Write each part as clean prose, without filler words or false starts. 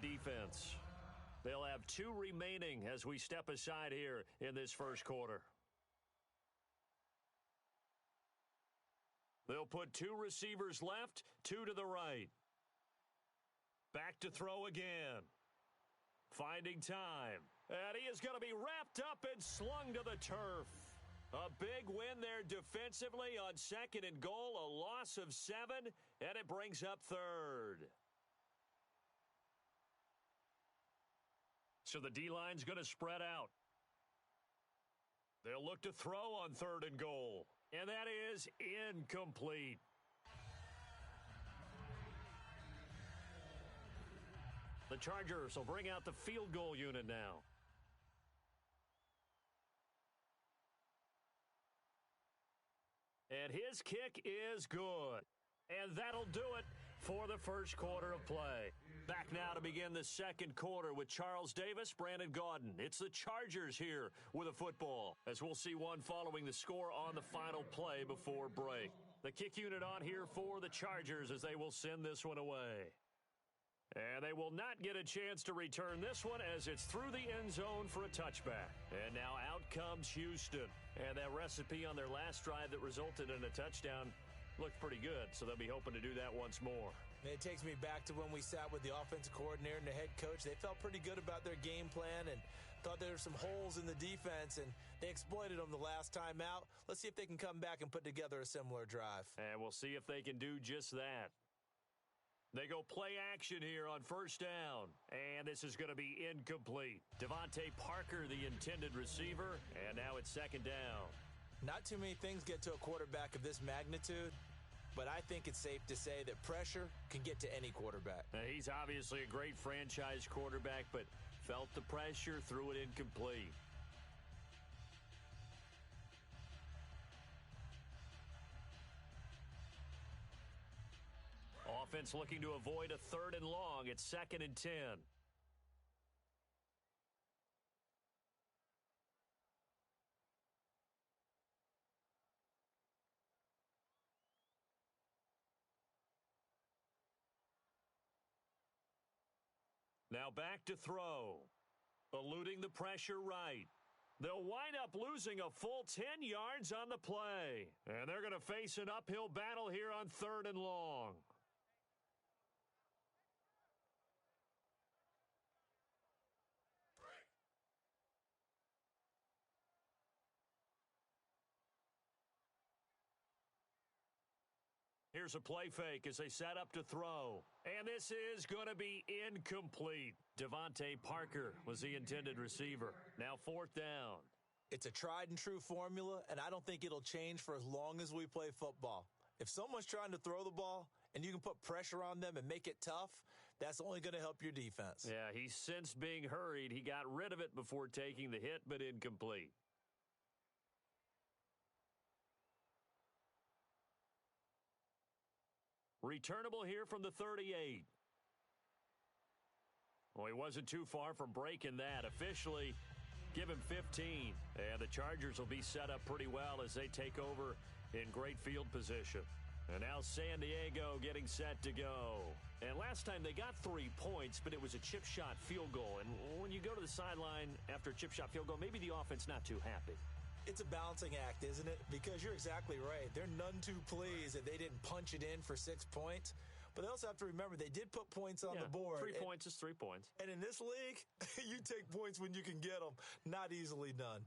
defense. They'll have 2 remaining as we step aside here in this first quarter. They'll put 2 receivers left, 2 to the right. Back to throw again. Finding time. And he is going to be wrapped up and slung to the turf. A big win there defensively on 2nd and goal. A loss of 7, and it brings up 3rd. So the D-line's going to spread out. They'll look to throw on 3rd and goal. And that is incomplete. The Chargers will bring out the field goal unit now. And his kick is good. And that'll do it for the first quarter of play. Back now to begin the second quarter with Charles Davis, Brandon Gaudin. It's the Chargers here with a football, as we'll see one following the score on the final play before break. The kick unit on here for the Chargers as they will send this one away. And they will not get a chance to return this one as it's through the end zone for a touchback. And now out comes Houston. And that recipe on their last drive that resulted in a touchdown looked pretty good, so they'll be hoping to do that once more. It takes me back to when we sat with the offensive coordinator and the head coach. They felt pretty good about their game plan and thought there were some holes in the defense, and they exploited them the last time out. Let's see if they can come back and put together a similar drive. And we'll see if they can do just that. They go play action here on first down, and this is going to be incomplete. Devontae Parker, the intended receiver, and now it's 2nd down. Not too many things get to a quarterback of this magnitude, but I think it's safe to say that pressure can get to any quarterback. Now, he's obviously a great franchise quarterback, but felt the pressure, threw it incomplete. Offense looking to avoid a 3rd and long. It's 2nd and 10. Now back to throw. Eluding the pressure right. They'll wind up losing a full 10 yards on the play. And they're going to face an uphill battle here on 3rd and long. Here's a play fake as they set up to throw. And this is going to be incomplete. Devontae Parker was the intended receiver. Now 4th down. It's a tried and true formula, and I don't think it'll change for as long as we play football. If someone's trying to throw the ball and you can put pressure on them and make it tough, that's only going to help your defense. Yeah, he's since being hurried. He got rid of it before taking the hit, but incomplete. Returnable here from the 38. Well, he wasn't too far from breaking that. Officially, give him 15. And the Chargers will be set up pretty well as they take over in great field position. And now San Diego getting set to go. And last time they got 3 points, but it was a chip shot field goal. And when you go to the sideline after a chip shot field goal, maybe the offense not too happy. It's a balancing act, isn't it? Because you're exactly right. They're none too pleased that they didn't punch it in for 6 points. But they also have to remember they did put points on the board. 3 points is 3 points. And in this league, you take points when you can get them. Not easily done.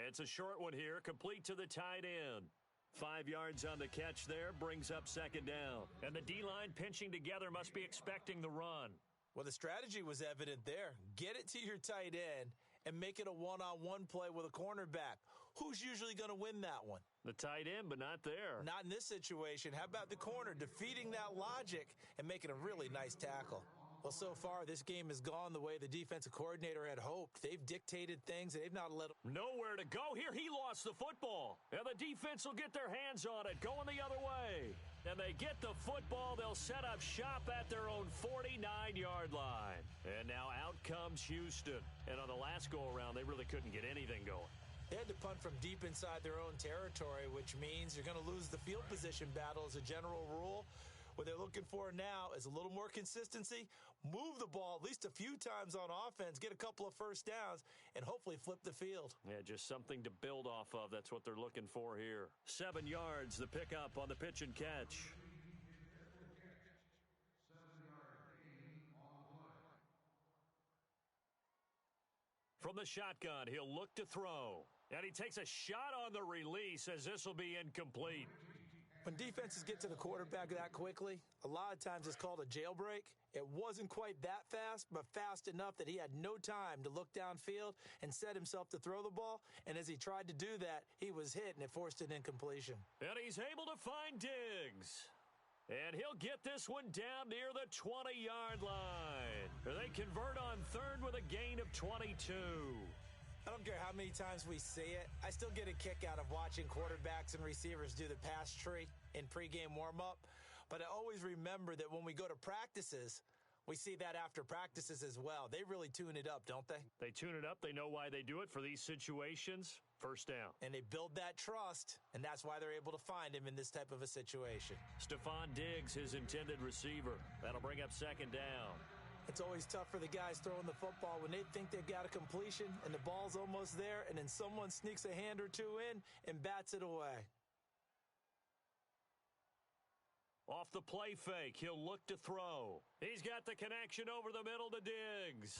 It's a short one here, complete to the tight end. 5 yards on the catch there, brings up 2nd down. And the D-line pinching together must be expecting the run. Well, the strategy was evident there. Get it to your tight end and make it a one-on-one play with a cornerback. Who's usually going to win that one? The tight end, but not there. Not in this situation. How about the corner defeating that logic and making a really nice tackle? Well, so far, this game has gone the way the defensive coordinator had hoped. They've dictated things, and they've not let them. Nowhere to go here. He lost the football. And the defense will get their hands on it, going the other way. And they get the football. They'll set up shop at their own 49-yard line. And now out comes Houston. And on the last go-around, they really couldn't get anything going. They had to punt from deep inside their own territory, which means you're going to lose the field position battle as a general rule. What they're looking for now is a little more consistency, move the ball at least a few times on offense, get a couple of first downs, and hopefully flip the field. Yeah, just something to build off of. That's what they're looking for here. 7 yards, the pickup on the pitch and catch. From the shotgun, he'll look to throw. And he takes a shot on the release as this will be incomplete. When defenses get to the quarterback that quickly, a lot of times it's called a jailbreak. It wasn't quite that fast, but fast enough that he had no time to look downfield and set himself to throw the ball. And as he tried to do that, he was hit, and it forced an incompletion. And he's able to find Diggs. And he'll get this one down near the 20-yard line. They convert on third with a gain of 22. I don't care how many times we say it, I still get a kick out of watching quarterbacks and receivers do the pass tree in pregame warm-up. But I always remember that when we go to practices, we see that after practices as well. They really tune it up, don't they? They tune it up. They know why they do it for these situations. First down. And they build that trust, and that's why they're able to find him in this type of a situation. Stephon Diggs, his intended receiver. That'll bring up second down. It's always tough for the guys throwing the football when they think they've got a completion and the ball's almost there, and then someone sneaks a hand or two in and bats it away. Off the play fake, he'll look to throw. He's got the connection over the middle to Diggs.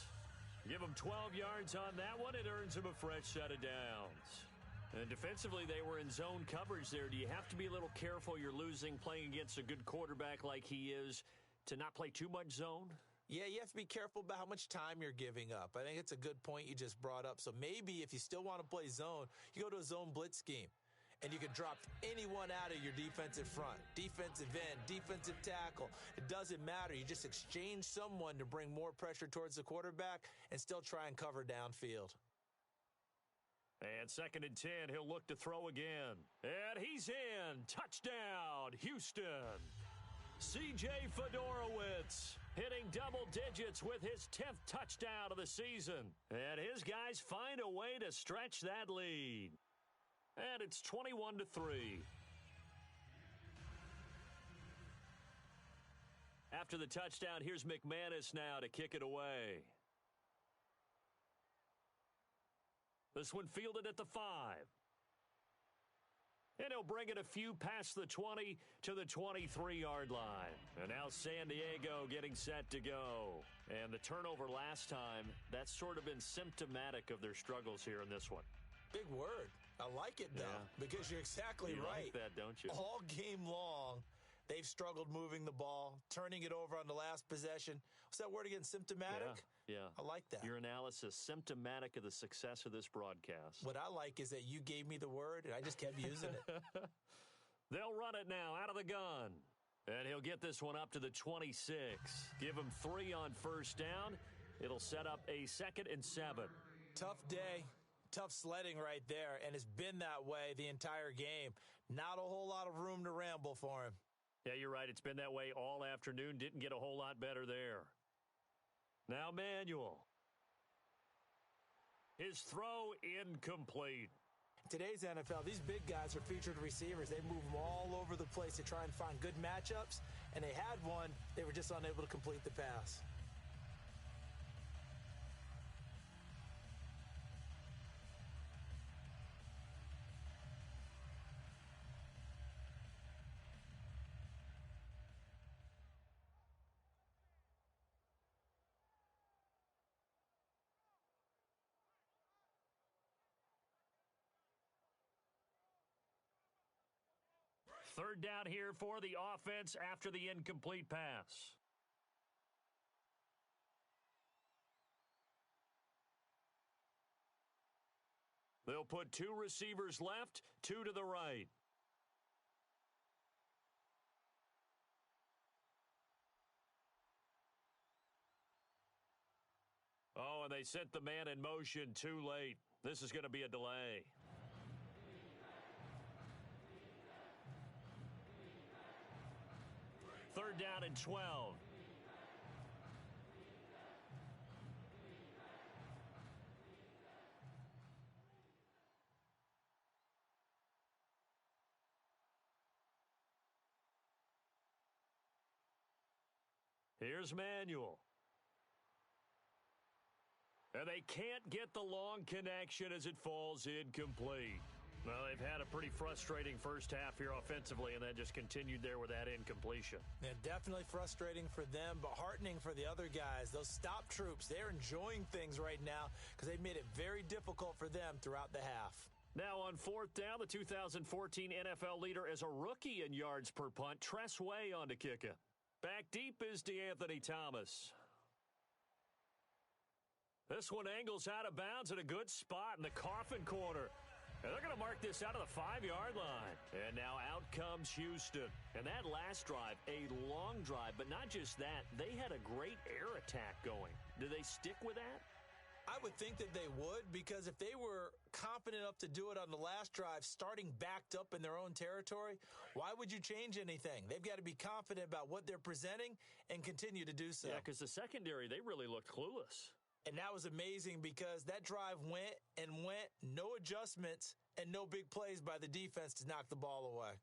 Give him 12 yards on that one. It earns him a fresh set of downs. And defensively, they were in zone coverage there. Do you have to be a little careful you're losing playing against a good quarterback like he is to not play too much zone? Yeah, you have to be careful about how much time you're giving up. I think it's a good point you just brought up. So maybe if you still want to play zone, you go to a zone blitz scheme. And you can drop anyone out of your defensive front, defensive end, defensive tackle. It doesn't matter. You just exchange someone to bring more pressure towards the quarterback and still try and cover downfield. And 2nd and 10, he'll look to throw again. And he's in. Touchdown, Houston. C.J. Fedorowicz hitting double digits with his 10th touchdown of the season. And his guys find a way to stretch that lead. And it's 21-3. After the touchdown, here's McManus now to kick it away. This one fielded at the 5. And he'll bring it a few past the 20 to the 23-yard line. And now San Diego getting set to go. And the turnover last time, that's sort of been symptomatic of their struggles here in this one. Big word. I like it, though, because you're exactly right. You like that, don't you? All game long, they've struggled moving the ball, turning it over on the last possession. What's that word again, symptomatic? Yeah. I like that. Your analysis, symptomatic of the success of this broadcast. What I like is that you gave me the word, and I just kept using it. They'll run it now out of the gun. And he'll get this one up to the 26. Give him 3 on first down. It'll set up a 2nd and 7. Tough day. Tough sledding right there, and it's been that way the entire game. Not a whole lot of room to ramble for him. Yeah, you're right. It's been that way all afternoon. Didn't get a whole lot better there. Now Manuel. His throw incomplete. Today's NFL, these big guys are featured receivers. They move them all over the place to try and find good matchups, and they had one. They were just unable to complete the pass. Third down here for the offense after the incomplete pass. They'll put 2 receivers left, 2 to the right. Oh, and they sent the man in motion too late. This is going to be a delay. Third down and 12. Here's Manuel. And they can't get the long connection as it falls incomplete. Well, they've had a pretty frustrating first half here offensively, and that just continued there with that incompletion. Yeah, definitely frustrating for them, but heartening for the other guys. Those stop troops, they're enjoying things right now because they've made it very difficult for them throughout the half. Now on fourth down, the 2014 NFL leader as a rookie in yards per punt, Tress Way on to kick it. Back deep is DeAnthony Thomas. This one angles out of bounds at a good spot in the coffin corner. And they're going to mark this out of the 5-yard line. And now out comes Houston. And that last drive, a long drive, but not just that. They had a great air attack going. Do they stick with that? I would think that they would, because if they were confident enough to do it on the last drive, starting backed up in their own territory, why would you change anything? They've got to be confident about what they're presenting and continue to do so. Yeah, because the secondary, they really looked clueless. And that was amazing because that drive went and went, no adjustments and no big plays by the defense to knock the ball away.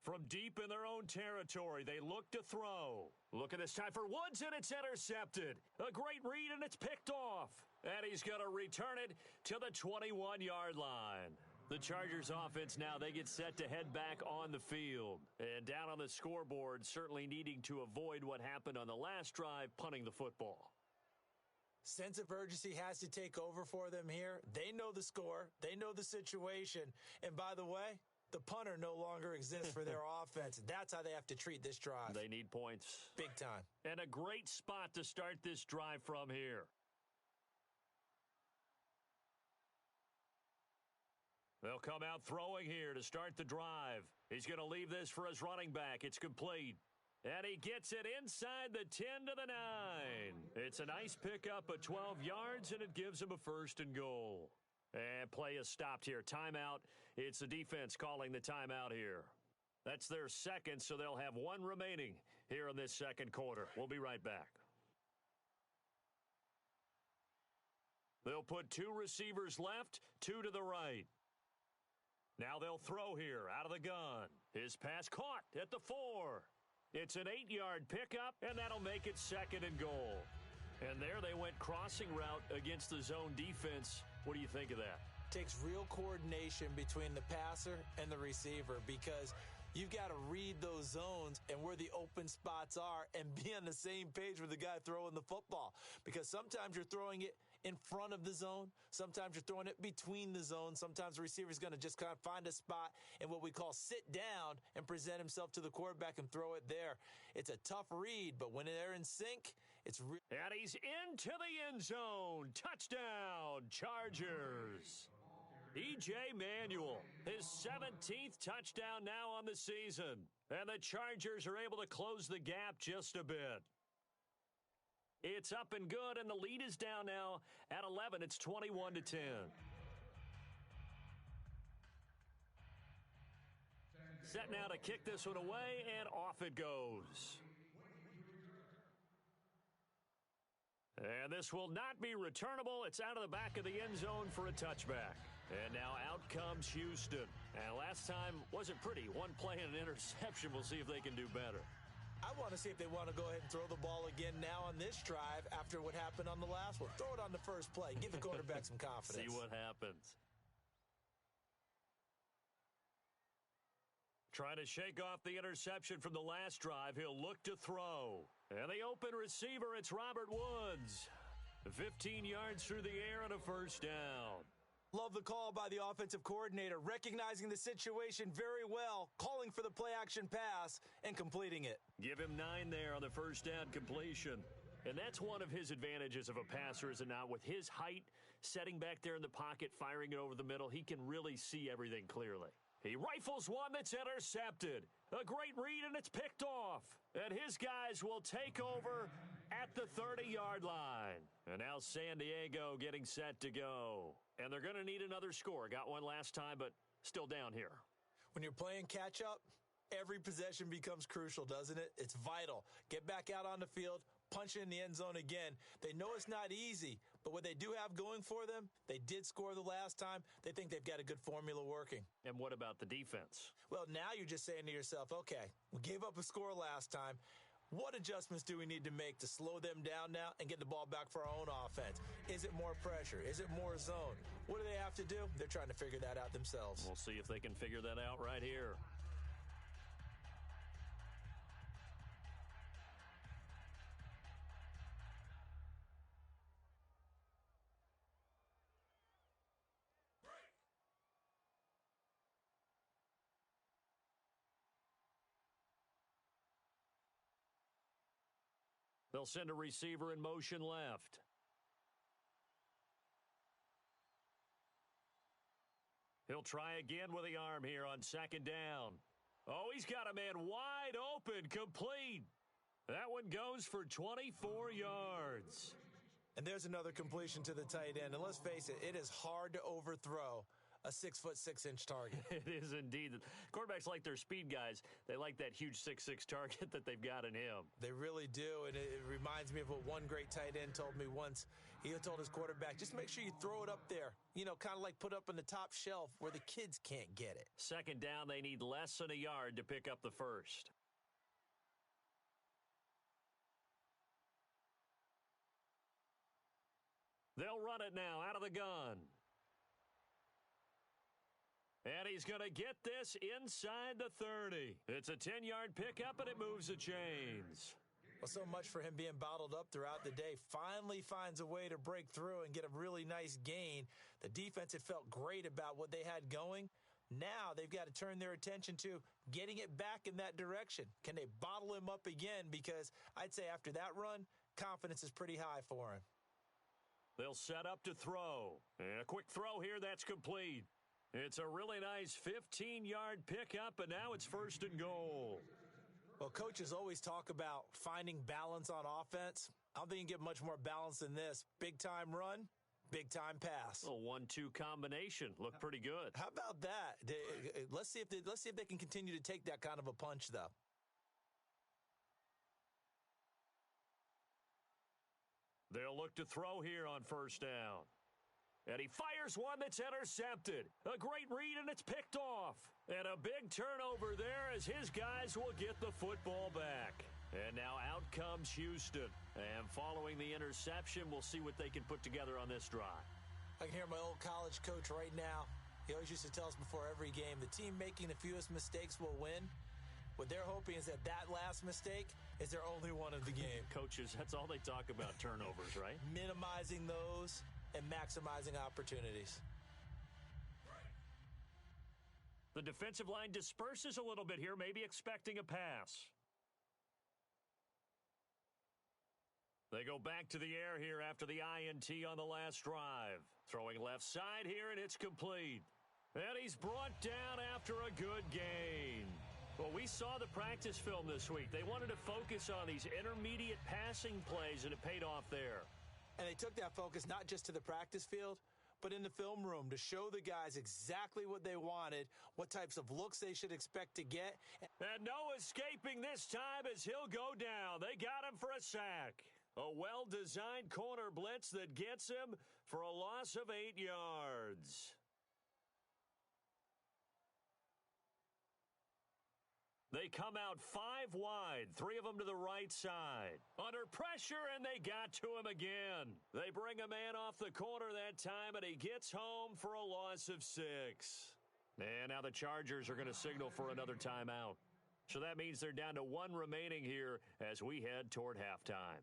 From deep in their own territory, they look to throw. Look at this time for Woods, and it's intercepted. A great read, and it's picked off. And he's going to return it to the 21-yard line. The Chargers offense now, they get set to head back on the field. And down on the scoreboard, certainly needing to avoid what happened on the last drive, punting the football. Sense of urgency has to take over for them here. They know the score. They know the situation. And by the way, the punter no longer exists for their offense. That's how they have to treat this drive. They need points. Big time. And a great spot to start this drive from here. They'll come out throwing here to start the drive. He's going to leave this for his running back. It's complete. And he gets it inside the 10 to the 9. It's a nice pickup of 12 yards, and it gives him a 1st and goal. And play is stopped here. Timeout. It's the defense calling the timeout here. That's their second, so they'll have one remaining here in this second quarter. We'll be right back. They'll put 2 receivers left, 2 to the right. Now they'll throw here out of the gun. His pass caught at the 4. It's an 8-yard pickup, and that'll make it 2nd and goal. And there they went crossing route against the zone defense. What do you think of that? Takes real coordination between the passer and the receiver, because you've got to read those zones and where the open spots are and be on the same page with the guy throwing the football. Because sometimes you're throwing it in front of the zone. Sometimes you're throwing it between the zones. Sometimes the receiver's going to just kind of find a spot and what we call sit down and present himself to the quarterback and throw it there. It's a tough read, but when they're in sync, it's real. And he's into the end zone. Touchdown, Chargers. E.J. Manuel, his 17th touchdown now on the season. And the Chargers are able to close the gap just a bit. It's up and good, and the lead is down now at 11. It's 21 to 10. Set now to kick this one away, and off it goes. And this will not be returnable. It's out of the back of the end zone for a touchback. And now out comes Houston. And last time wasn't pretty. One play and an interception. We'll see if they can do better. I want to see if they want to go ahead and throw the ball again now on this drive after what happened on the last one. Throw it on the first play. Give the quarterback some confidence. See what happens. Trying to shake off the interception from the last drive. He'll look to throw. And the open receiver, it's Robert Woods. 15 yards through the air and a 1st down. Love the call by the offensive coordinator, recognizing the situation very well, calling for the play-action pass, and completing it. Give him 9 there on the 1st down completion. And that's one of his advantages of a passer, is it not? With his height, setting back there in the pocket, firing it over the middle, he can really see everything clearly. He rifles one that's intercepted. A great read, and it's picked off. And his guys will take over at the 30-yard line. And now San Diego getting set to go. And they're going to need another score. Got one last time, but still down here. When you're playing catch-up, every possession becomes crucial, doesn't it? It's vital. Get back out on the field, punch in the end zone again. They know it's not easy, But what they do have going for them, they did score the last time. They think they've got a good formula working. And what about the defense? Well, now you're just saying to yourself, okay, we gave up a score last time. What adjustments do we need to make to slow them down now and get the ball back for our own offense? Is it more pressure? Is it more zone? What do they have to do? They're trying to figure that out themselves. We'll see if they can figure that out right here. They'll send a receiver in motion left. He'll try again with the arm here on second down. Oh, he's got a man wide open, complete. That one goes for 24 yards. And there's another completion to the tight end. And let's face it, it is hard to overthrow a 6'6" target. It is indeed. Quarterbacks like their speed guys. They like that huge 6'6" target that they've got in him. They really do, and it reminds me of what one great tight end told me once. He told his quarterback, just make sure you throw it up there. You know, kind of like put up on the top shelf where the kids can't get it. Second down, they need less than a yard to pick up the first. They'll run it now out of the gun. And he's going to get this inside the 30. It's a 10-yard pickup, and it moves the chains. Well, so much for him being bottled up throughout the day. Finally finds a way to break through and get a really nice gain. The defense had felt great about what they had going. Now they've got to turn their attention to getting it back in that direction. Can they bottle him up again? Because I'd say after that run, confidence is pretty high for him. They'll set up to throw. And a quick throw here, that's complete. It's a really nice 15-yard pickup, and now it's first and goal. Well, coaches always talk about finding balance on offense. I don't think you can get much more balance than this. Big-time run, big-time pass. A 1-2 combination. Looked pretty good. How about that? Let's see if they can continue to take that kind of a punch, though. They'll look to throw here on first down. And he fires one that's intercepted. A great read, and it's picked off. And a big turnover there as his guys will get the football back. And now out comes Houston. And following the interception, we'll see what they can put together on this drive. I can hear my old college coach right now. He always used to tell us before every game, the team making the fewest mistakes will win. What they're hoping is that last mistake is their only one of the game. Coaches, that's all they talk about, turnovers, right? Minimizing those and maximizing opportunities. The defensive line disperses a little bit here, maybe expecting a pass. They go back to the air here after the INT on the last drive. Throwing left side here, and it's complete. And he's brought down after a good gain. Well, we saw the practice film this week. They wanted to focus on these intermediate passing plays, and it paid off there. And they took that focus not just to the practice field, but in the film room to show the guys exactly what they wanted, what types of looks they should expect to get. And no escaping this time as he'll go down. They got him for a sack. A well-designed corner blitz that gets him for a loss of 8 yards. They come out 5 wide, 3 of them to the right side. Under pressure, and they got to him again. They bring a man off the corner that time, and he gets home for a loss of 6. And now the Chargers are going to signal for another timeout. So that means they're down to 1 remaining here as we head toward halftime.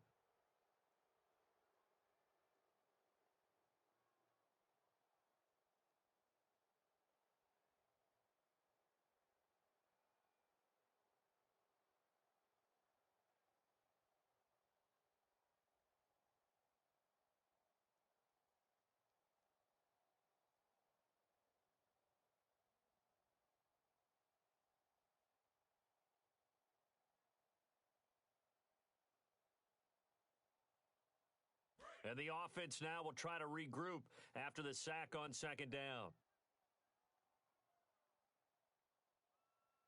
And the offense now will try to regroup after the sack on second down.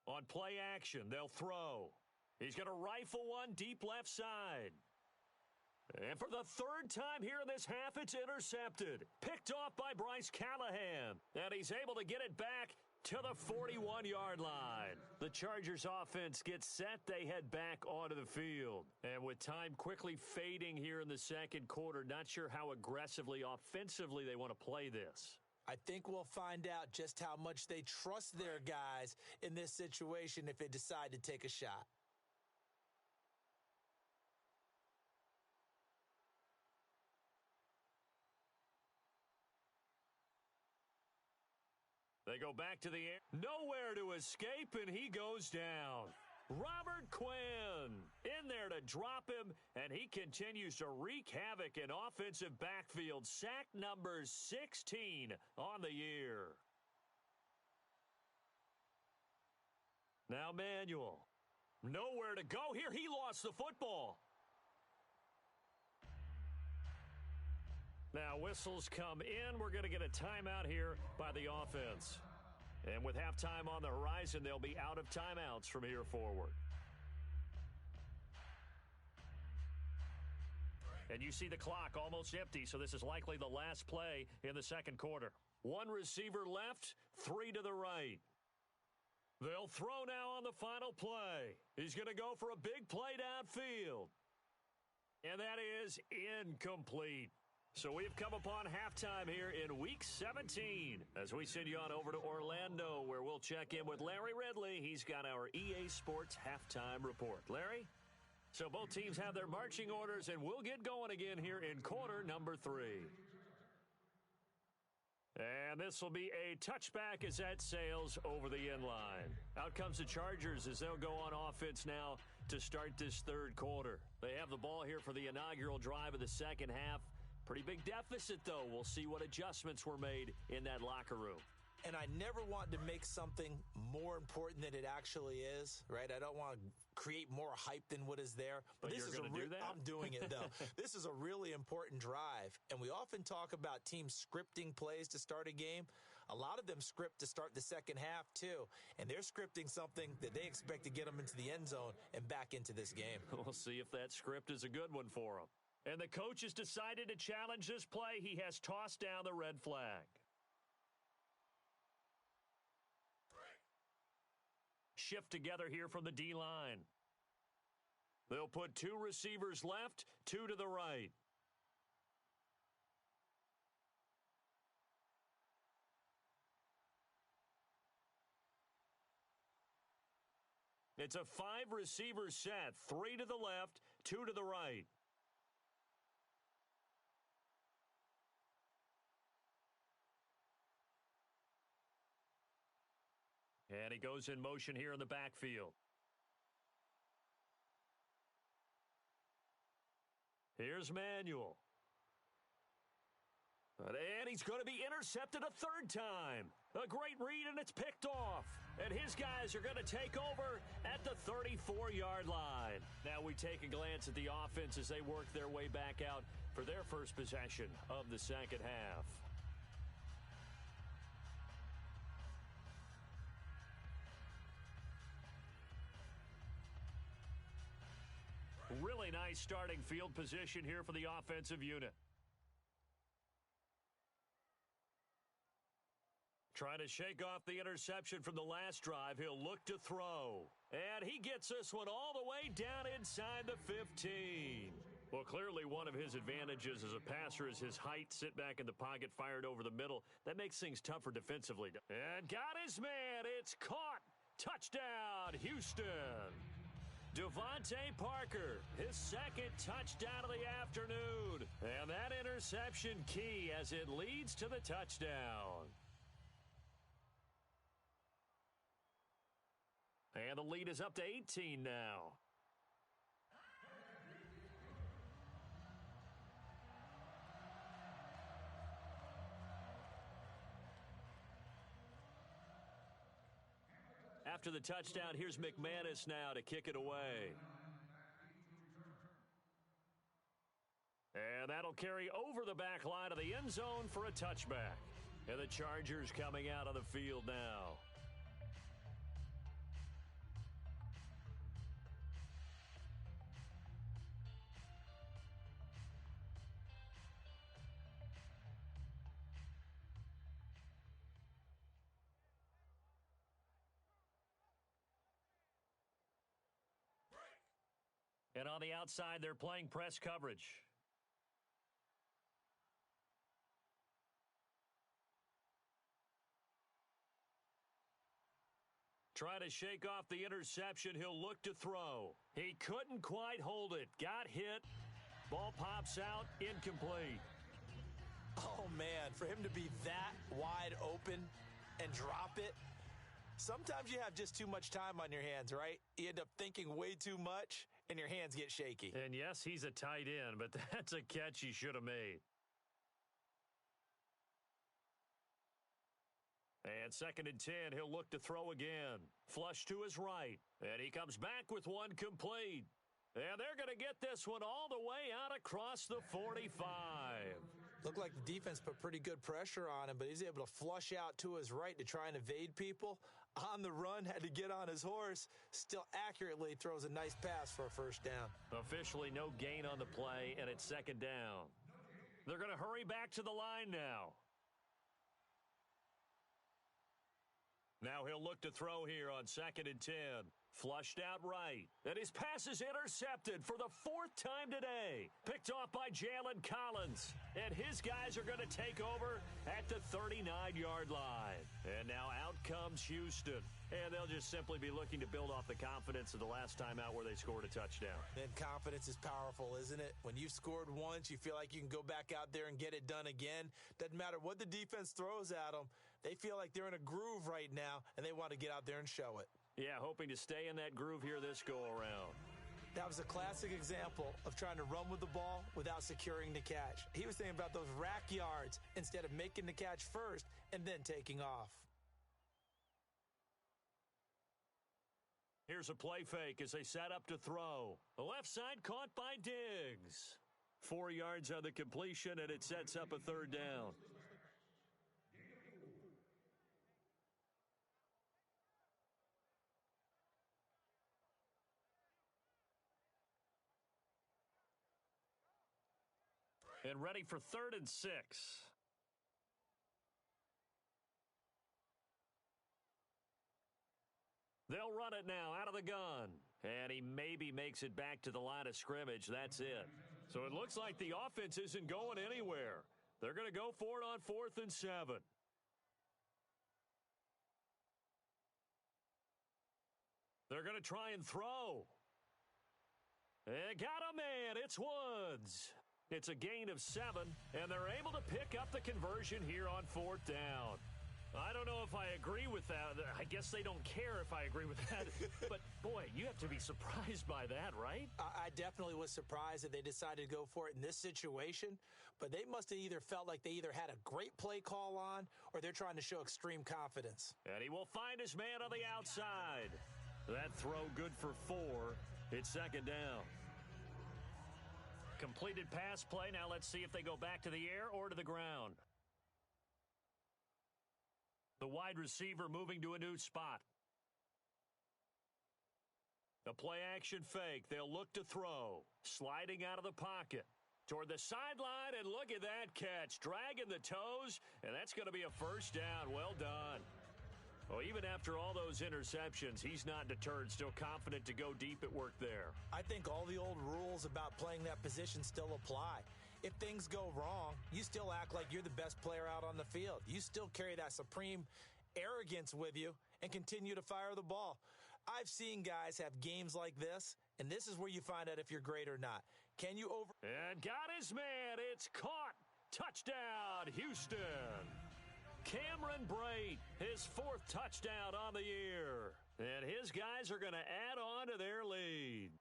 On play action, they'll throw. He's going to rifle one deep left side. And for the third time here in this half, it's intercepted. Picked off by Bryce Callahan. And he's able to get it back to the 41-yard line. The Chargers offense gets set. They head back onto the field. And with time quickly fading here in the second quarter, not sure how aggressively, offensively they want to play this. I think we'll find out just how much they trust their guys in this situation if they decide to take a shot. They go back to the air. Nowhere to escape, and he goes down. Robert Quinn in there to drop him, and he continues to wreak havoc in offensive backfield. Sack number 16 on the year. Now Manuel. Nowhere to go here. He lost the football. Now whistles come in. We're going to get a timeout here by the offense. And with halftime on the horizon, they'll be out of timeouts from here forward. And you see the clock almost empty, so this is likely the last play in the second quarter. One receiver left, three to the right. They'll throw now on the final play. He's going to go for a big play downfield. And that is incomplete. So we've come upon halftime here in Week 17 as we send you on over to Orlando, where we'll check in with Larry Ridley. He's got our EA Sports halftime report. Larry? So both teams have their marching orders, and we'll get going again here in quarter number 3. And this will be a touchback as that sails over the end line. Out comes the Chargers as they'll go on offense now to start this third quarter. They have the ball here for the inaugural drive of the second half. Pretty big deficit, though. We'll see what adjustments were made in that locker room. And I never want to make something more important than it actually is, right? I don't want to create more hype than what is there. But this is do that? I'm doing it, though. This is a really important drive. And we often talk about teams scripting plays to start a game. A lot of them script to start the second half, too. And they're scripting something that they expect to get them into the end zone and back into this game. We'll see if that script is a good one for them. And the coach has decided to challenge this play. He has tossed down the red flag. Shift together here from the D-line. They'll put two receivers left, two to the right. It's a 5-receiver set, 3 to the left, 2 to the right. And he goes in motion here in the backfield. Here's Manuel. And he's going to be intercepted a third time. A great read, and it's picked off. And his guys are going to take over at the 34-yard line. Now we take a glance at the offense as they work their way back out for their first possession of the second half. Really nice starting field position here for the offensive unit. Trying to shake off the interception from the last drive. He'll look to throw. And he gets this one all the way down inside the 15. Well, clearly one of his advantages as a passer is his height. Sit back in the pocket, fired over the middle. That makes things tougher defensively. And got his man. It's caught. Touchdown, Houston. Devontae Parker, his second touchdown of the afternoon. And that interception key as it leads to the touchdown. And the lead is up to 18 now. After the touchdown, here's McManus now to kick it away. And that'll carry over the back line of the end zone for a touchback. And the Chargers coming out on the field now. And on the outside, they're playing press coverage. Trying to shake off the interception. He'll look to throw. He couldn't quite hold it. Got hit. Ball pops out. Incomplete. Oh, man, for him to be that wide open and drop it. Sometimes you have just too much time on your hands, right? You end up thinking way too much, and your hands get shaky. And yes, he's a tight end, but that's a catch he should have made. And 2nd and 10, he'll look to throw again. Flush to his right. And he comes back with one complete. And they're going to get this one all the way out across the 45. Looked like the defense put pretty good pressure on him, but he's able to flush out to his right to try and evade people. On the run, had to get on his horse. Still accurately throws a nice pass for a first down. Officially no gain on the play, and it's 2nd down. They're going to hurry back to the line now. Now he'll look to throw here on 2nd and 10. Flushed out right. And his pass is intercepted for the 4th time today. Picked off by Jalen Collins. And his guys are going to take over at the 39-yard line. And now out comes Houston. And they'll just simply be looking to build off the confidence of the last time out where they scored a touchdown. And confidence is powerful, isn't it? When you've scored once, you feel like you can go back out there and get it done again. Doesn't matter what the defense throws at them. They feel like they're in a groove right now, and they want to get out there and show it. Yeah, hoping to stay in that groove here this go-around. That was a classic example of trying to run with the ball without securing the catch. He was thinking about those rack yards instead of making the catch first and then taking off. Here's a play fake as they set up to throw. The left side caught by Diggs. 4 yards on the completion, and it sets up a 3rd down. And ready for 3rd and 6. They'll run it now out of the gun. And he maybe makes it back to the line of scrimmage. That's it. So it looks like the offense isn't going anywhere. They're going to go for it on 4th and 7. They're going to try and throw. And got a man. It's Woods. It's a gain of 7, and they're able to pick up the conversion here on 4th down. I don't know if I agree with that. I guess they don't care if I agree with that. But, boy, you have to be surprised by that, right? I definitely was surprised that they decided to go for it in this situation. But they must have either felt like they either had a great play call on or they're trying to show extreme confidence. And he will find his man on the outside. That throw good for 4. It's 2nd down. Completed pass play. Now let's see if they go back to the air or to the ground. The wide receiver moving to a new spot. A play action fake. They'll look to throw. Sliding out of the pocket. Toward the sideline, and look at that catch. Dragging the toes, and that's going to be a 1st down. Well done. Well, even after all those interceptions, he's not deterred, still confident to go deep at work there. I think all the old rules about playing that position still apply. If things go wrong, you still act like you're the best player out on the field. You still carry that supreme arrogance with you and continue to fire the ball. I've seen guys have games like this, and this is where you find out if you're great or not. Can you over... And got his man. It's caught. Touchdown, Houston. Cameron Brate, his 4th touchdown on the year. And his guys are going to add on to their lead.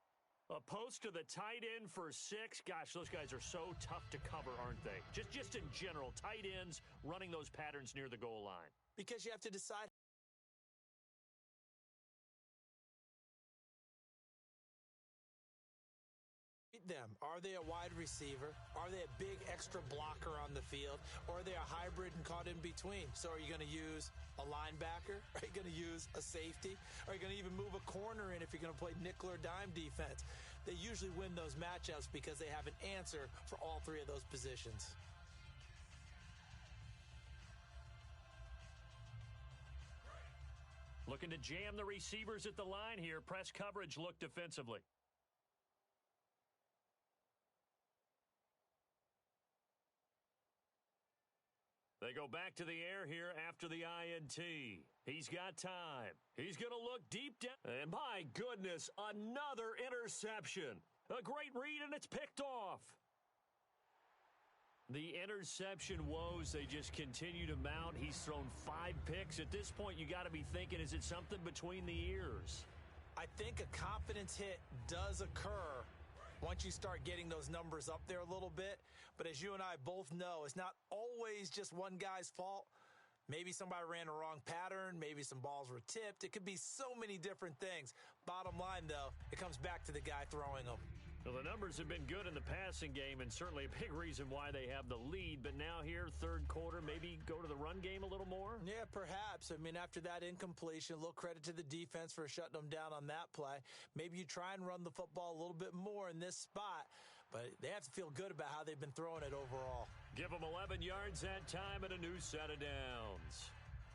A post to the tight end for 6. Gosh, those guys are so tough to cover, aren't they? Just in general, tight ends running those patterns near the goal line. Because you have to decide them. Are they a wide receiver? Are they a big extra blocker on the field? Or are they a hybrid and caught in between? So are you going to use a linebacker? Are you going to use a safety? Are you going to even move a corner in if you're going to play nickel or dime defense? They usually win those matchups because they have an answer for all 3 of those positions. Looking to jam the receivers at the line here. Press coverage look defensively. They go back to the air here after the INT. He's got time. He's going to look deep down. And my goodness, another interception. A great read, and it's picked off. The interception woes, they just continue to mount. He's thrown 5 picks. At this point, you got to be thinking, is it something between the ears? I think a confidence hit does occur once you start getting those numbers up there a little bit. But as you and I both know, it's not always just one guy's fault. Maybe somebody ran a wrong pattern. Maybe some balls were tipped. It could be so many different things. Bottom line, though, it comes back to the guy throwing them. Well, the numbers have been good in the passing game, and certainly a big reason why they have the lead. But now here, third quarter, maybe go to the run game a little more? Yeah, perhaps. I mean, after that incompletion, a little credit to the defense for shutting them down on that play. Maybe you try and run the football a little bit more in this spot, but they have to feel good about how they've been throwing it overall. Give them 11 yards that time and a new set of downs.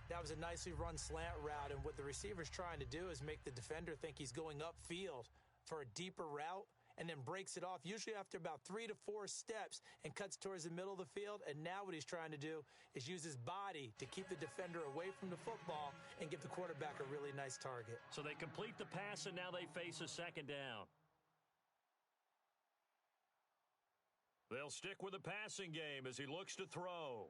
That was a nicely run slant route, and what the receiver's trying to do is make the defender think he's going upfield for a deeper route, and then breaks it off, usually after about 3 to 4 steps, and cuts towards the middle of the field. And now what he's trying to do is use his body to keep the defender away from the football and give the quarterback a really nice target. So they complete the pass, and now they face a second down. They'll stick with the passing game as he looks to throw.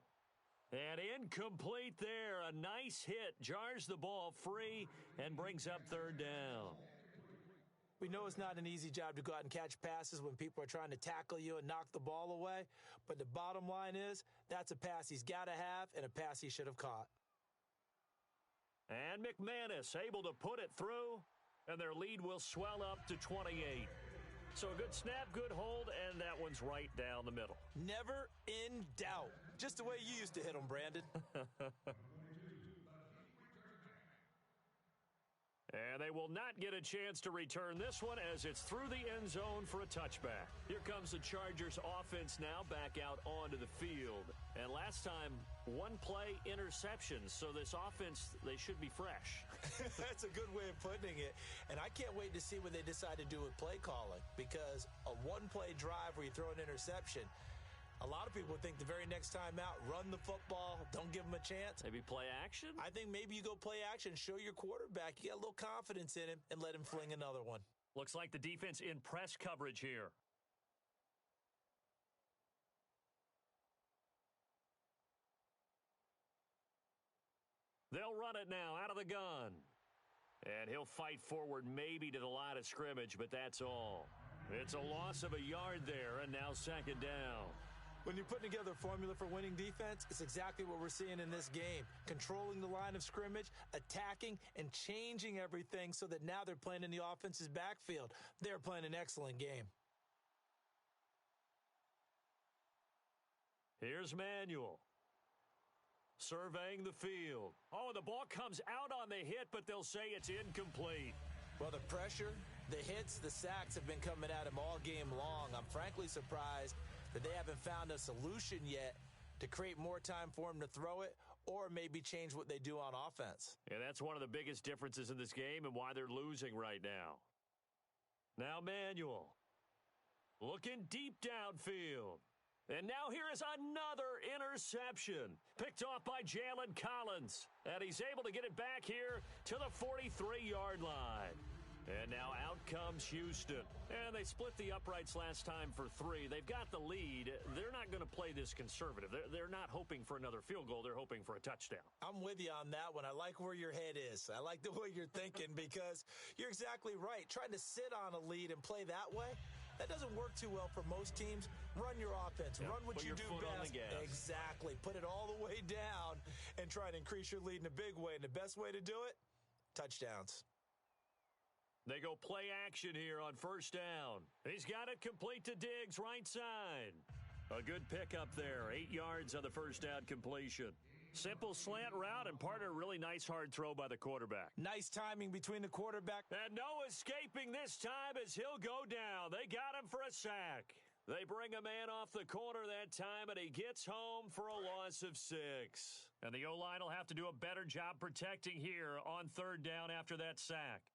And incomplete there. A nice hit. Jars the ball free and brings up third down. We know it's not an easy job to go out and catch passes when people are trying to tackle you and knock the ball away. But the bottom line is, that's a pass he's got to have and a pass he should have caught. And McManus able to put it through, and their lead will swell up to 28. So a good snap, good hold, and that one's right down the middle. Never in doubt. Just the way you used to hit them, Brandon. And they will not get a chance to return this one as it's through the end zone for a touchback. Here comes the Chargers offense now back out onto the field. And last time, one play interceptions. So this offense, they should be fresh. That's a good way of putting it. And I can't wait to see what they decide to do with play calling, because a one-play drive where you throw an interception, a lot of people think the very next time out, run the football, don't give them a chance. Maybe play action? I think maybe you go play action, show your quarterback you got a little confidence in him, and let him fling another one. Looks like the defense in press coverage here. They'll run it now out of the gun. And he'll fight forward maybe to the line of scrimmage, but that's all. It's a loss of a yard there, and now second down. When you're putting together a formula for winning defense, it's exactly what we're seeing in this game. Controlling the line of scrimmage, attacking, and changing everything so that now they're playing in the offense's backfield. They're playing an excellent game. Here's Manuel. Surveying the field. Oh, the ball comes out on the hit, but they'll say it's incomplete. Well, the pressure, the hits, the sacks have been coming at him all game long. I'm frankly surprised that they haven't found a solution yet to create more time for him to throw it, or maybe change what they do on offense. And that's one of the biggest differences in this game and why they're losing right now. Now Manuel. Looking deep downfield. And now here is another interception. Picked off by Jalen Collins. And he's able to get it back here to the 43-yard line. And now out comes Houston. And they split the uprights last time for 3. They've got the lead. They're not going to play this conservative. They're not hoping for another field goal. They're hoping for a touchdown. I'm with you on that one. I like where your head is. I like the way you're thinking, because you're exactly right. Trying to sit on a lead and play that way, that doesn't work too well for most teams. Run your offense. Run what you do best. Exactly. Put it all the way down and try to increase your lead in a big way. And the best way to do it, touchdowns. They go play action here on first down. He's got it complete to Diggs, right side. A good pickup there. 8 yards on the first down completion. Simple slant route, and part of a really nice hard throw by the quarterback. Nice timing between the quarterback. And no escaping this time as he'll go down. They got him for a sack. They bring a man off the corner that time, and he gets home for a loss of 6. And the O-line will have to do a better job protecting here on third down after that sack.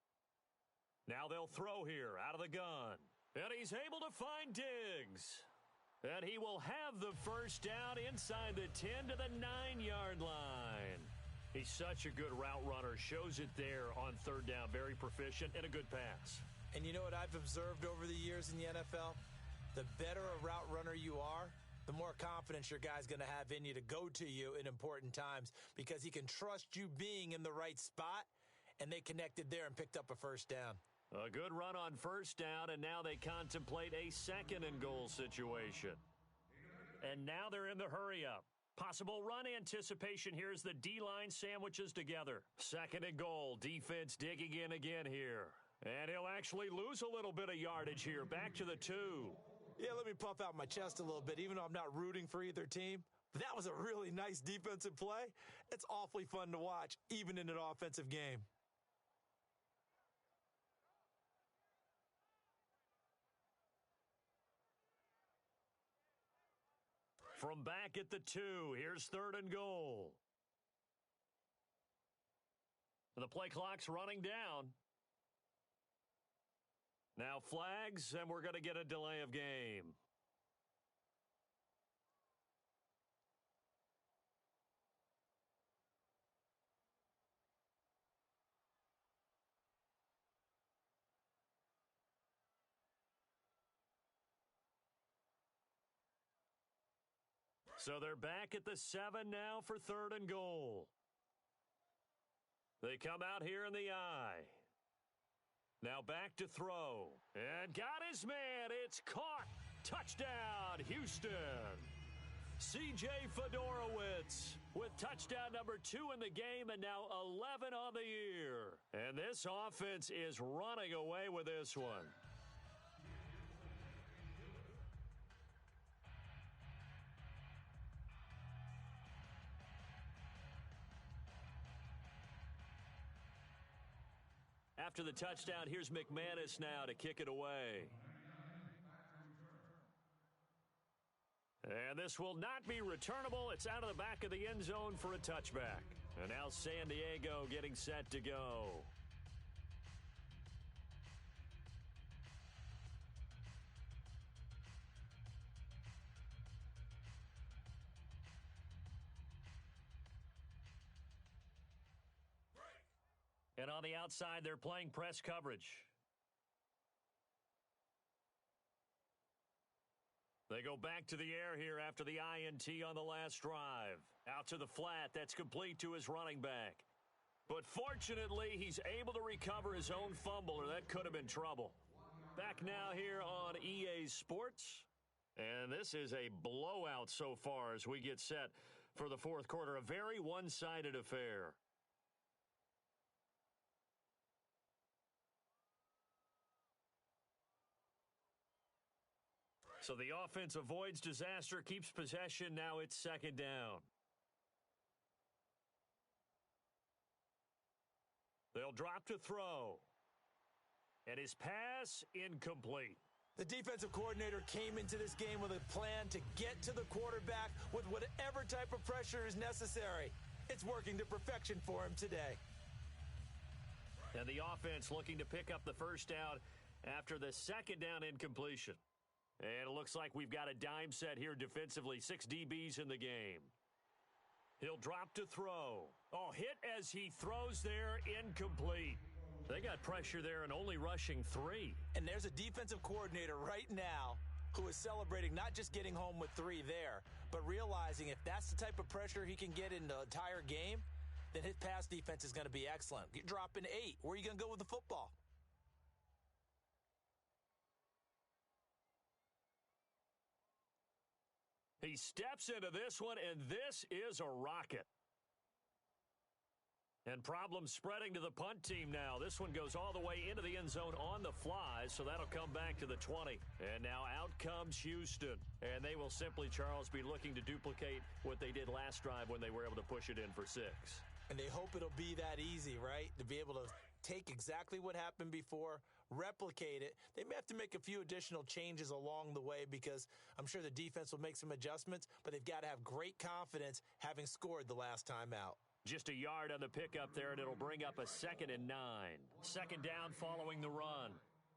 Now they'll throw here out of the gun. And he's able to find Diggs. And he will have the first down inside the 10 to the 9-yard line. He's such a good route runner. Shows it there on third down. Very proficient and a good pass. And you know what I've observed over the years in the NFL? The better a route runner you are, the more confidence your guy's going to have in you to go to you in important times because he can trust you being in the right spot, and they connected there and picked up a first down. A good run on first down, and now they contemplate a second and goal situation. And now they're in the hurry-up. Possible run anticipation here as the D-line sandwiches together. Second and goal. Defense digging in again here. And he'll actually lose a little bit of yardage here. Back to the 2. Yeah, let me puff out my chest a little bit, even though I'm not rooting for either team. But that was a really nice defensive play. It's awfully fun to watch, even in an offensive game. From back at the 2, here's third and goal. The play clock's running down. Now flags, and we're going to get a delay of game. So they're back at the 7 now for third and goal. They come out here in the I. Now back to throw. And got his man. It's caught. Touchdown, Houston. C.J. Fedorowicz with touchdown number 2 in the game and now 11 on the year. And this offense is running away with this one. After the touchdown, here's McManus now to kick it away. And this will not be returnable. It's out of the back of the end zone for a touchback. And now San Diego getting set to go. And on the outside, they're playing press coverage. They go back to the air here after the INT on the last drive. Out to the flat. That's complete to his running back. But fortunately, he's able to recover his own fumble, or that could have been trouble. Back now here on EA Sports. And this is a blowout so far as we get set for the fourth quarter. A very one-sided affair. So the offense avoids disaster, keeps possession. Now it's second down. They'll drop to throw. And his pass incomplete. The defensive coordinator came into this game with a plan to get to the quarterback with whatever type of pressure is necessary. It's working to perfection for him today. And the offense looking to pick up the first down after the second down incompletion. And it looks like we've got a dime set here defensively. 6 DBs in the game. He'll drop to throw. Oh, hit as he throws there, incomplete. They got pressure there and only rushing 3. And there's a defensive coordinator right now who is celebrating not just getting home with 3 there, but realizing if that's the type of pressure he can get in the entire game, then his pass defense is going to be excellent. You're dropping 8. Where are you going to go with the football? He steps into this one, and this is a rocket. And problems spreading to the punt team now. This one goes all the way into the end zone on the fly, so that'll come back to the 20. And now out comes Houston. And they will simply, Charles, be looking to duplicate what they did last drive when they were able to push it in for 6. And they hope it'll be that easy, right? To be able to take exactly what happened before, replicate it. They may have to make a few additional changes along the way because I'm sure the defense will make some adjustments, but they've got to have great confidence having scored the last time out. Just a yard on the pickup there, and it'll bring up a 2nd and 9. Second down following the run.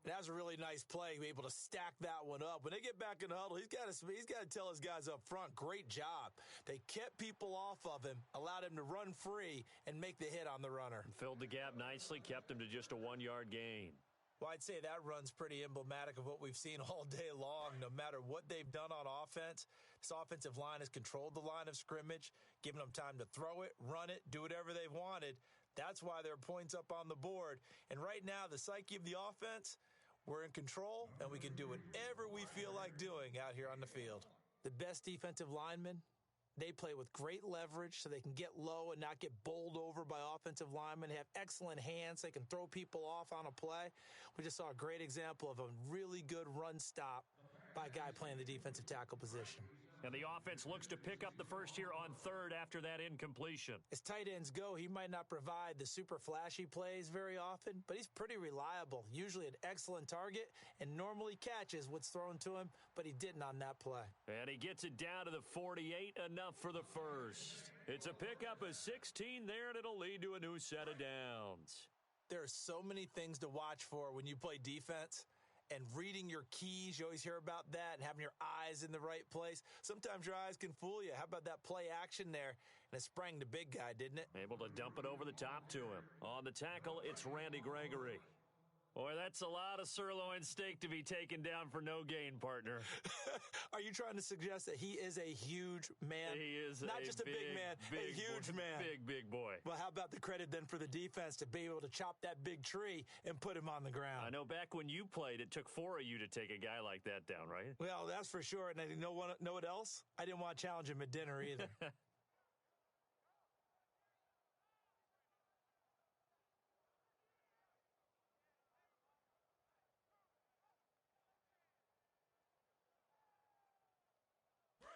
That was a really nice play, able to stack that one up. When they get back in the huddle, he's got to tell his guys up front, great job. They kept people off of him, allowed him to run free and make the hit on the runner. Filled the gap nicely, kept him to just a 1-yard gain. Well, I'd say that run's pretty emblematic of what we've seen all day long. No matter what they've done on offense, this offensive line has controlled the line of scrimmage, given them time to throw it, run it, do whatever they've wanted. That's why there are points up on the board. And right now, the psyche of the offense, we're in control, and we can do whatever we feel like doing out here on the field. The best defensive linemen, they play with great leverage so they can get low and not get bowled over by offensive linemen. They have excellent hands. They can throw people off on a play. We just saw a great example of a really good run stop by a guy playing the defensive tackle position. And the offense looks to pick up the first here on third after that incompletion. As tight ends go, he might not provide the super flashy plays very often, but he's pretty reliable, usually an excellent target, and normally catches what's thrown to him, but he didn't on that play. And he gets it down to the 48, enough for the first. It's a pickup of 16 there, and it'll lead to a new set of downs. There are so many things to watch for when you play defense. And reading your keys, you always hear about that, and having your eyes in the right place. Sometimes your eyes can fool you. How about that play action there? And it sprang the big guy, didn't it? Able to dump it over the top to him. On the tackle, it's Randy Gregory. Boy, that's a lot of sirloin steak to be taken down for no gain, partner. Are you trying to suggest that he is a huge man? He is not just a big man, a huge man. Big boy. Well, how about the credit then for the defense to be able to chop that big tree and put him on the ground? I know back when you played, it took 4 of you to take a guy like that down, right? Well, that's for sure. And you know what else? I didn't want to challenge him at dinner either.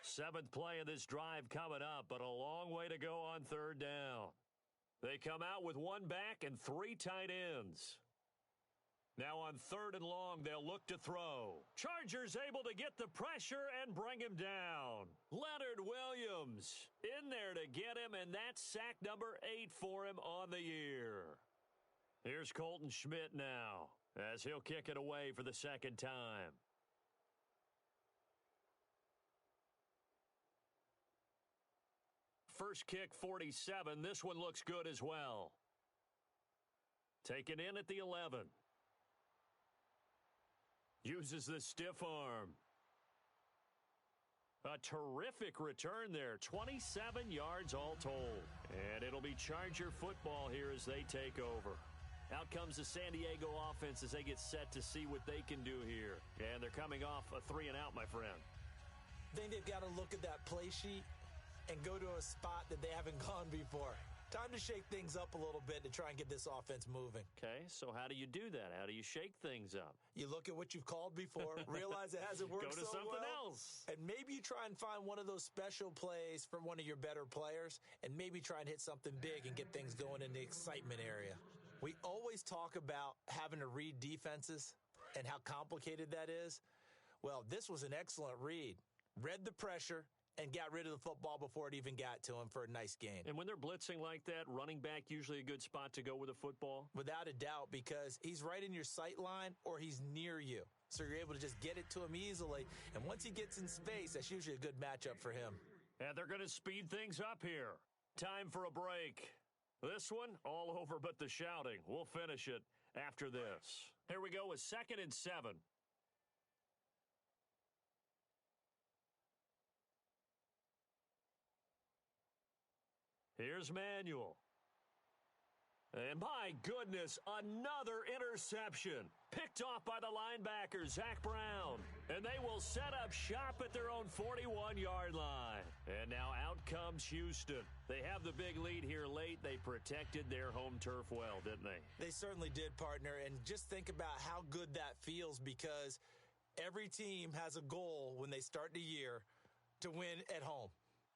Seventh play of this drive coming up, but a long way to go on third down. They come out with one back and 3 tight ends. Now on third and long, they'll look to throw. Chargers able to get the pressure and bring him down. Leonard Williams in there to get him, and that's sack number 8 for him on the year. Here's Colton Schmidt now, as he'll kick it away for the second time. First kick, 47. This one looks good as well. Taken in at the 11. Uses the stiff arm. A terrific return there. 27 yards all told. And it'll be Charger football here as they take over. Out comes the San Diego offense as they get set to see what they can do here. And they're coming off a 3-and-out, my friend. I think they've got to look at that play sheet and go to a spot that they haven't gone before. Time to shake things up a little bit to try and get this offense moving. Okay, so how do you do that? How do you shake things up? You look at what you've called before, realize it hasn't worked so well. Go to something else. And maybe you try and find one of those special plays from one of your better players, and maybe try and hit something big and get things going in the excitement area. We always talk about having to read defenses and how complicated that is. Well, this was an excellent read. Read the pressure and got rid of the football before it even got to him for a nice gain. And when they're blitzing like that, running back usually a good spot to go with a football? Without a doubt, because he's right in your sight line or he's near you. So you're able to just get it to him easily. And once he gets in space, that's usually a good matchup for him. And they're going to speed things up here. Time for a break. This one, all over but the shouting. We'll finish it after this. Here we go with 2nd and 7. Here's Manuel. And my goodness, another interception. Picked off by the linebacker, Zach Brown. And they will set up shop at their own 41-yard line. And now out comes Houston. They have the big lead here late. They protected their home turf well, didn't they? They certainly did, partner. And just think about how good that feels, because every team has a goal when they start the year to win at home.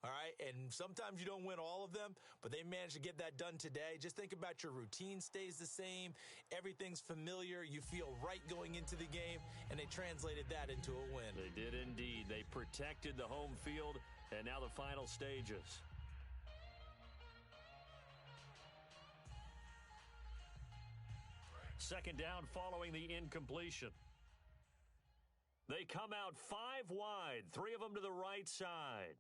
All right, and sometimes you don't win all of them, but they managed to get that done today. Just think about your routine stays the same. Everything's familiar. You feel right going into the game, and they translated that into a win. They did indeed. They protected the home field, and now the final stages. Second down following the incompletion. They come out 5 wide, 3 of them to the right side.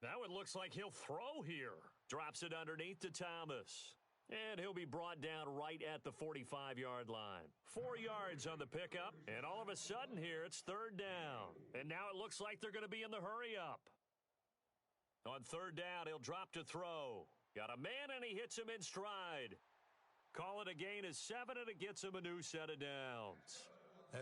Now it looks like he'll throw here. Drops it underneath to Thomas. And he'll be brought down right at the 45-yard line. 4 yards on the pickup, and all of a sudden here it's third down. And now it looks like they're going to be in the hurry-up. On third down, he'll drop to throw. Got a man, and he hits him in stride. Call it a gain of 7, and it gets him a new set of downs.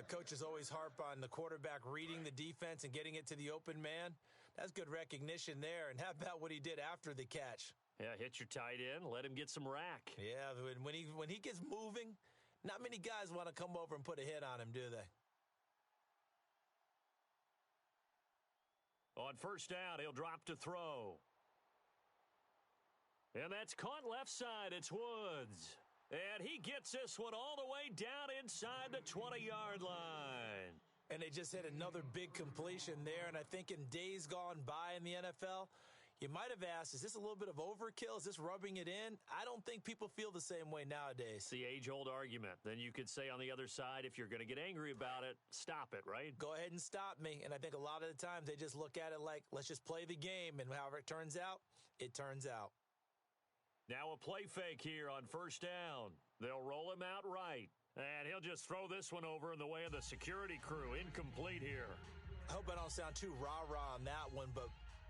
Coaches always harp on the quarterback reading the defense and getting it to the open man. That's good recognition there. And how about what he did after the catch? Yeah, hit your tight end, let him get some rack. Yeah, when he gets moving, not many guys want to come over and put a hit on him, do they? On first down, he'll drop to throw. And that's caught left side. It's Woods. And he gets this one all the way down inside the 20-yard line. And they just hit another big completion there. And I think in days gone by in the NFL, you might have asked, is this a little bit of overkill? Is this rubbing it in? I don't think people feel the same way nowadays. It's the age-old argument. Then you could say on the other side, if you're going to get angry about it, stop it, right? Go ahead and stop me. And I think a lot of the times they just look at it like, let's just play the game. And however it turns out, it turns out. Now a play fake here on first down. They'll roll him out right. And he'll just throw this one over in the way of the security crew. Incomplete here. I hope I don't sound too rah-rah on that one, but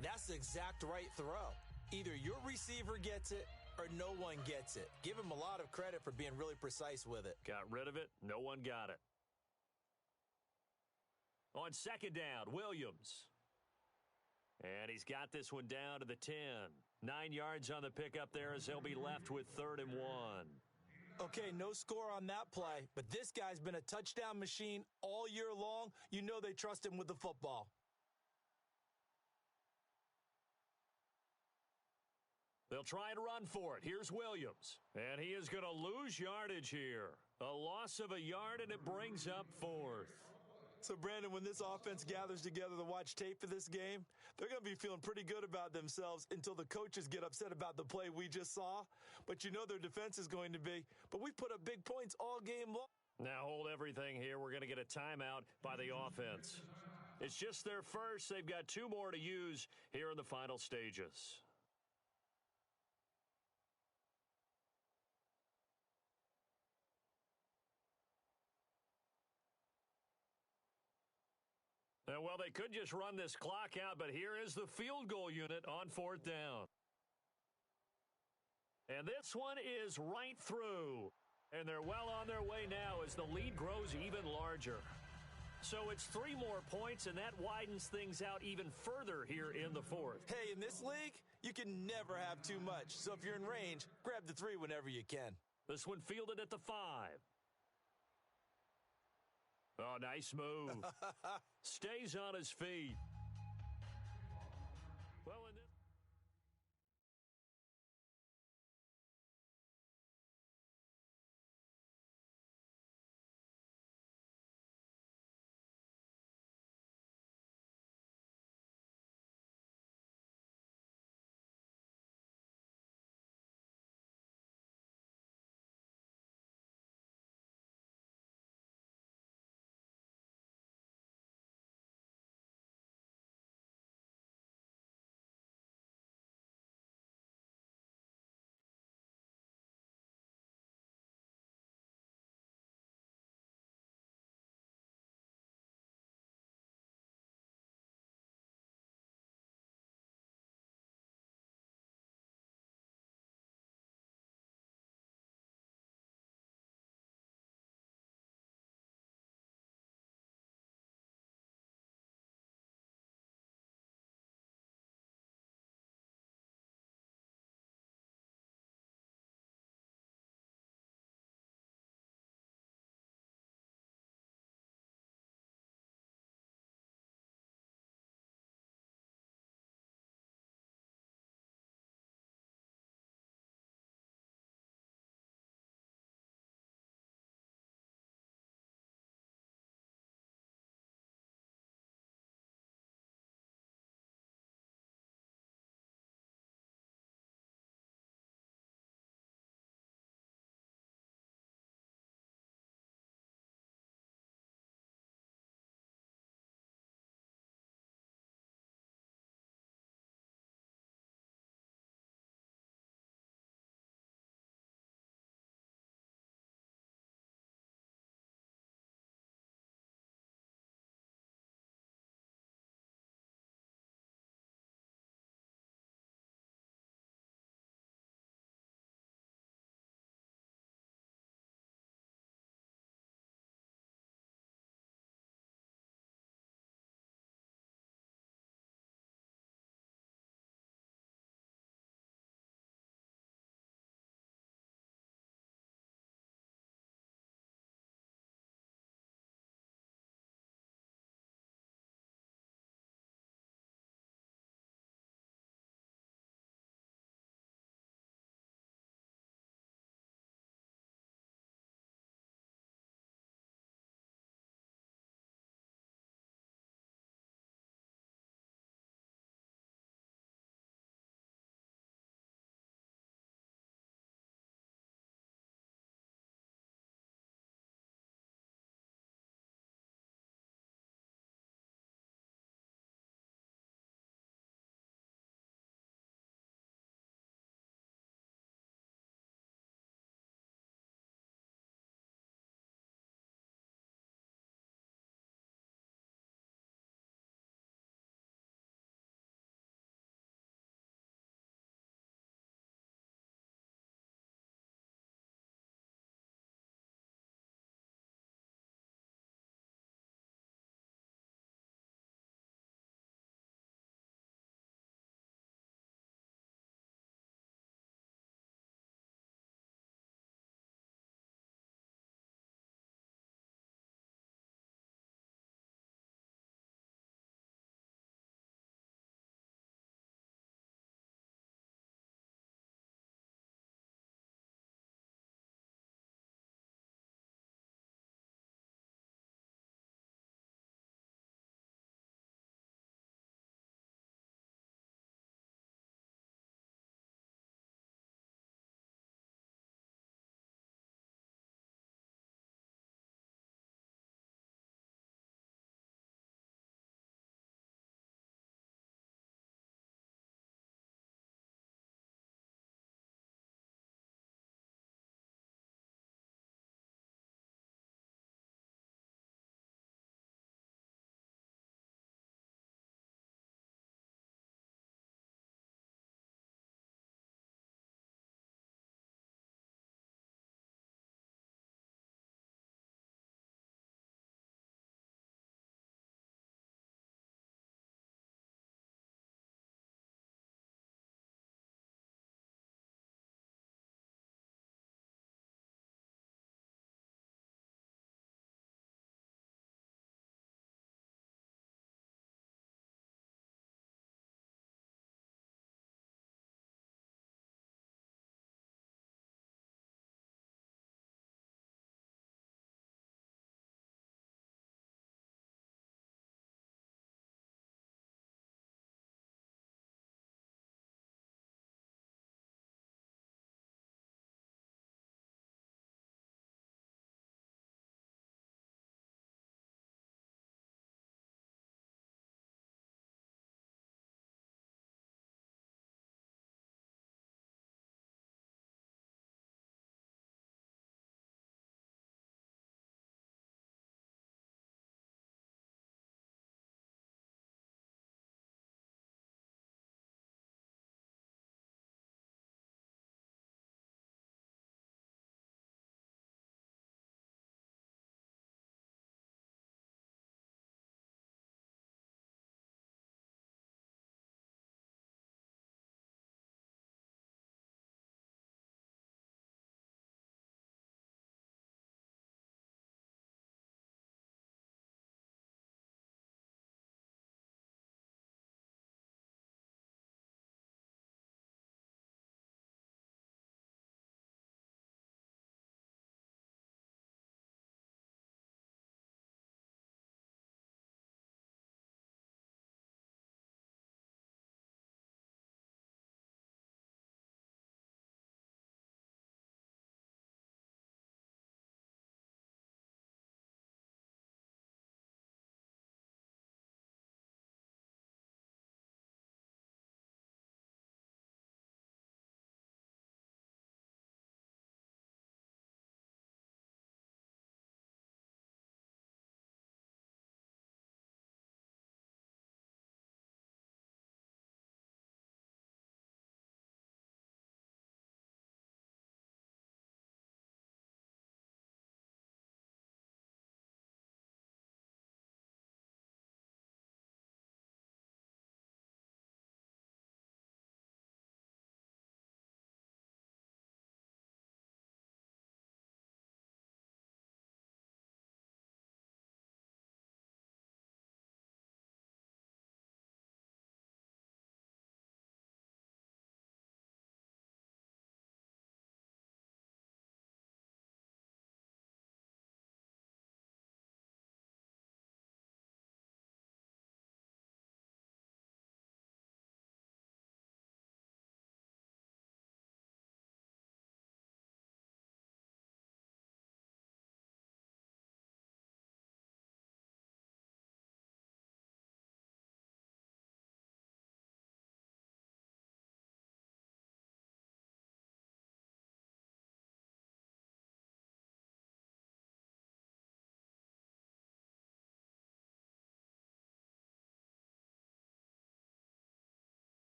that's the exact right throw. Either your receiver gets it or no one gets it. Give him a lot of credit for being really precise with it. Got rid of it. No one got it. On second down, Williams. And he's got this one down to the 10. 9 yards on the pickup there as they'll be left with 3rd and 1. Okay, no score on that play, but this guy's been a touchdown machine all year long. You know they trust him with the football. They'll try and run for it. Here's Williams. And he is going to lose yardage here. A loss of a yard, and it brings up 4th. So, Brandon, when this offense gathers together to watch tape for this game, they're going to be feeling pretty good about themselves until the coaches get upset about the play we just saw. But you know their defense is going to be. But we put up big points all game long. Now hold everything here. We're going to get a timeout by the offense. It's just their first. They've got 2 more to use here in the final stages. Well, they could just run this clock out, but here is the field goal unit on 4th down. And this one is right through. And they're well on their way now as the lead grows even larger. So it's 3 more points, and that widens things out even further here in the 4th. Hey, in this league, you can never have too much. So if you're in range, grab the 3 whenever you can. This one fielded at the 5. Oh, nice move. Stays on his feet.